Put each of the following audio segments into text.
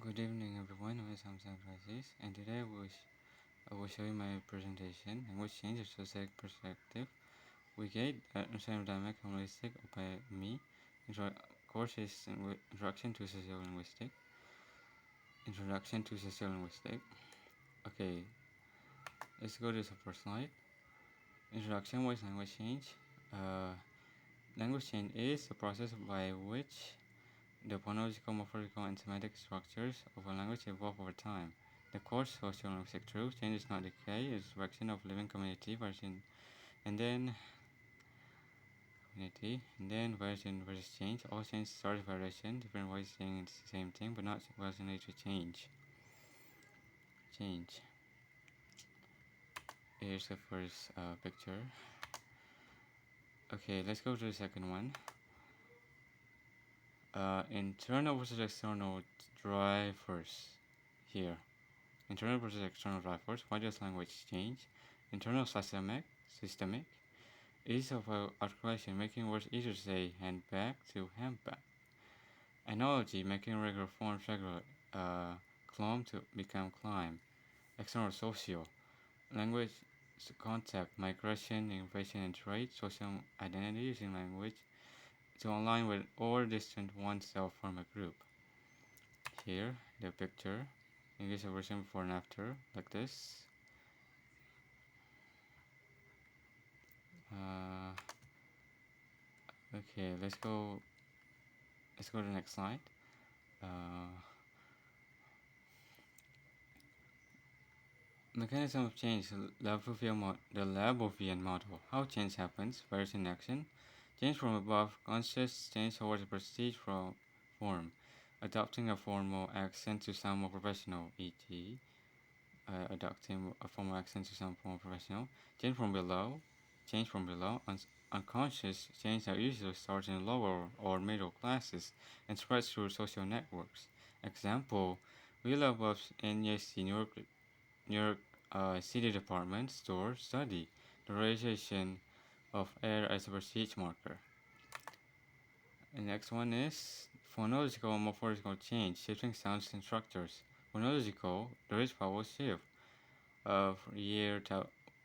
Good evening, everyone. My name is Hamzah Abdul Azis, and today I will show you my presentation in which changes societal perspective. We get understanding dynamic linguistic by me. Course is Introduction to Sociolinguistics. Introduction to Sociolinguistics. Okay, let's go to the first slide. Introduction. What is language change? Language change is the process by which the phonological, morphological, and semantic structures of a language evolve over time. The core sociolinguistic truth, change is not decay, it's direction of living community version, and then version versus change. All change starts variation, different ways saying it's the same thing, but not relationally to change. Here's the first picture. Okay, let's go to the second one. Internal versus external drivers. Here. Internal versus external drivers. Why does language change? Internal systemic ease of articulation, making words easier to say, hand back to hand back. Analogy, making regular forms regular, climb to become climb. External social, language concept, migration, innovation, and trade, social identity using language to align with or distant oneself from a group. Here, the picture, English version before and after, like this. Okay, let's go to the next slide. Mechanism of change, the Labovian model. How change happens, varies in action. Change from above, conscious change towards a prestige form. Adopting a formal accent to sound more professional, e.g., adopting a formal accent to sound more professional. Change from below, unconscious change that usually starts in lower or middle classes and spreads through social networks. Example, Willa Buff's NYC New York City Department Store study the realization of air as a prestige marker. The next one is phonological and morphological change, shifting sounds and structures. Phonological, there is vowel shift of year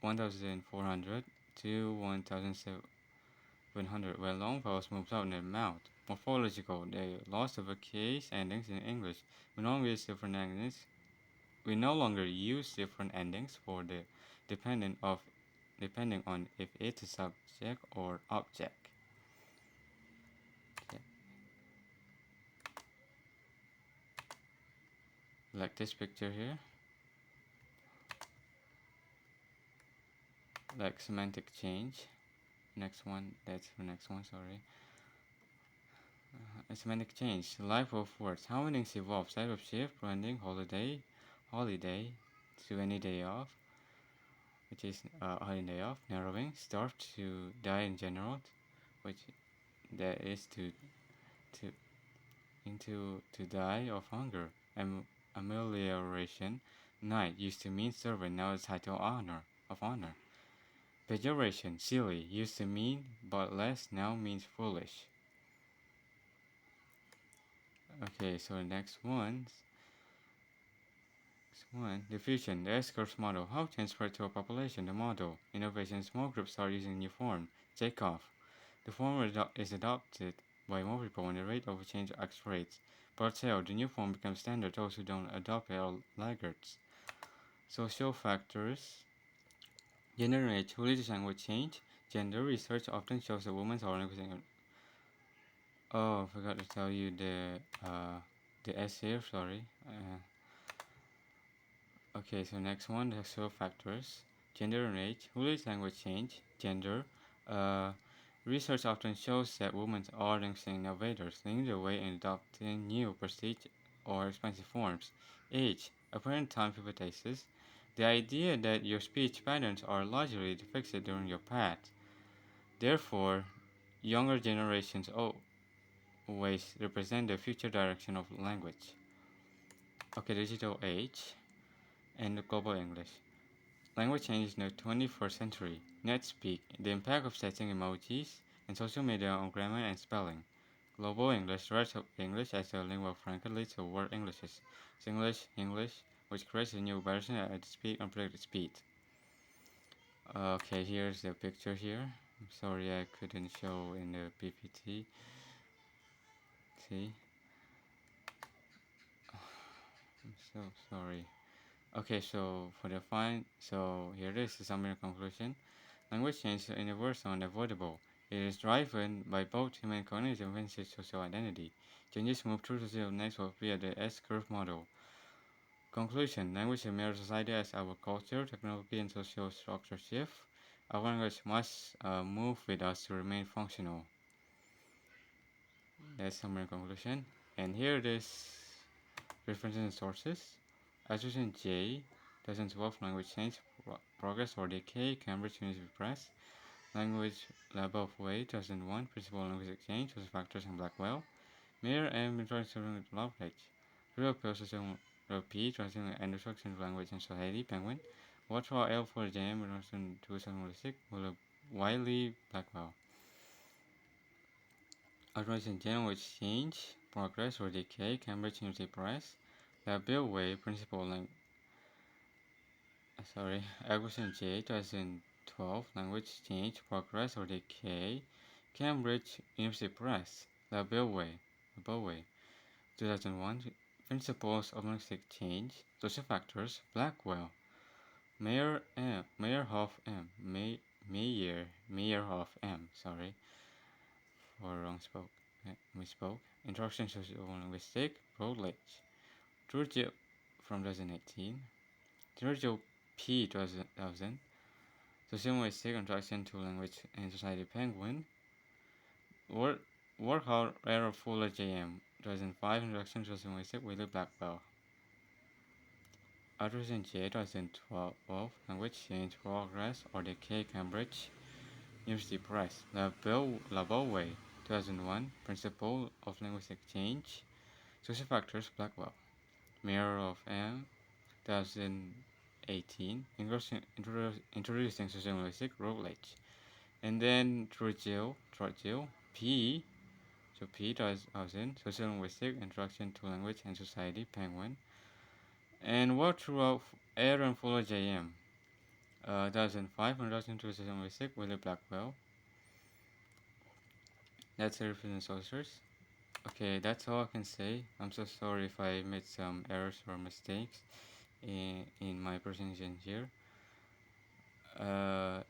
1400 to 1700, where long vowels moves out in the mouth. Morphological, the loss of a case endings in English. We no longer use different endings for the depending on if it's a subject or object. Okay. Like this picture here. Like semantic change. Next one, that's the next one, sorry. Semantic change, life of words. How meanings evolve, type of shift, branding, holiday to any day off, which is holiday off, narrowing, starve to die in general, which that is to die of hunger. Amelioration, knight used to mean servant, now it's title of honor. Pejoration, silly, used to mean but less, now means foolish. Okay, so the next one, diffusion, the S-curve model. How change spread to a population? The model. Innovation, small groups start using new form. Takeoff. The form is adopted by more people when the rate of change accelerates. But still, the new form becomes standard. Those who don't adopt it are laggards. Social factors. Gender and age. Who leads language change? Gender research often shows that women are linguistic. Oh, I forgot to tell you the S here. Sorry. Okay, so next one, the social factors. Gender and age. Who leads language change? Gender. Research often shows that women are linguistic innovators, leading the way in adopting new, prestige, or expensive forms. Age. Apparent time hypothesis. The idea that your speech patterns are largely fixed during your path. Therefore, younger generations always represent the future direction of language. Okay, digital age and global English. Language change in the 21st century. NetSpeak, the impact of setting emojis and social media on grammar and spelling. Global English, the rest of English as a lingua franca leads to word Englishes. English, which creates a new version at speed unpredicted speed. Okay, here's the picture here. I'm sorry I couldn't show in the PPT. See? I'm so sorry. Okay, so for the here it is the summary conclusion. Language change is universal and unavoidable. It is driven by both human cognition and social identity. Changes move through social networks via the S-curve model. Conclusion: language mirrors society as our culture, technology, and social structure shift. Our language must move with us to remain functional. That's summary conclusion. And here it is references and sources. Association J, 2012 Language Change, Progress or Decay, Cambridge University Press. Language Lab of Way, 2001, Principle of Linguistic Change, Social Factors, and Blackwell. Mayor and Introduction to Language. Real Social P, Translation and Instruction to Language and Society, Penguin. Watchwell L for JM, Introduction to Sociolinguistics, Wiley, Blackwell. Authorization General Exchange, Progress or Decay, Cambridge University Press. The Billway Principle Acquisition J, 2012, Language Change, Progress or Decay, Cambridge University Press. The Billway, 2001, Principles of Linguistic Change, Social Factors, Blackwell. Meyerhoff M. Sorry for misspoke. Introduction to Sociolinguistics, Routledge. Giorgio from 2018. Giorgio P. 2000. Sociolinguistic Introduction to Language and Society, Penguin. Workout Error Fuller J.M. 2005. Introduction to Sociolinguistics, Wiley Blackwell. Authorization J. 2012. Language Change, Progress or Decay, Cambridge University Press. Laboway, 2001, Principle of Linguistic Change, Social Factors, Blackwell. Mayor of M, 2018, Introducing Sociolinguistics, Routledge. And then Trujillo, P, 2000, Sociolinguistics, Introduction to Language and Society, Penguin. And what throughout Aaron Fuller J.M. 2005, Introduction to Sociolinguistics, Willie Blackwell. That's the reference sources. Okay, that's all I can say. I'm so sorry if I made some errors or mistakes in my presentation here. I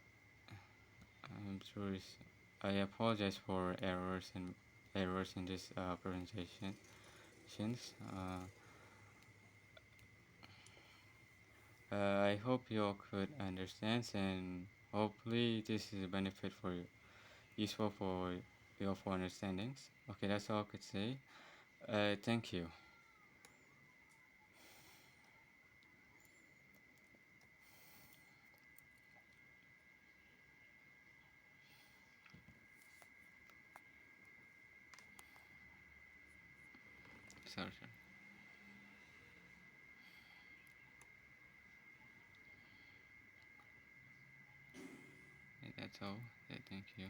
apologize for errors in this presentation. I hope you all could understand, and hopefully this is a benefit for you, useful for your for understandings. Okay, that's all I could say. Thank you. Sorry. That's all. Thank you.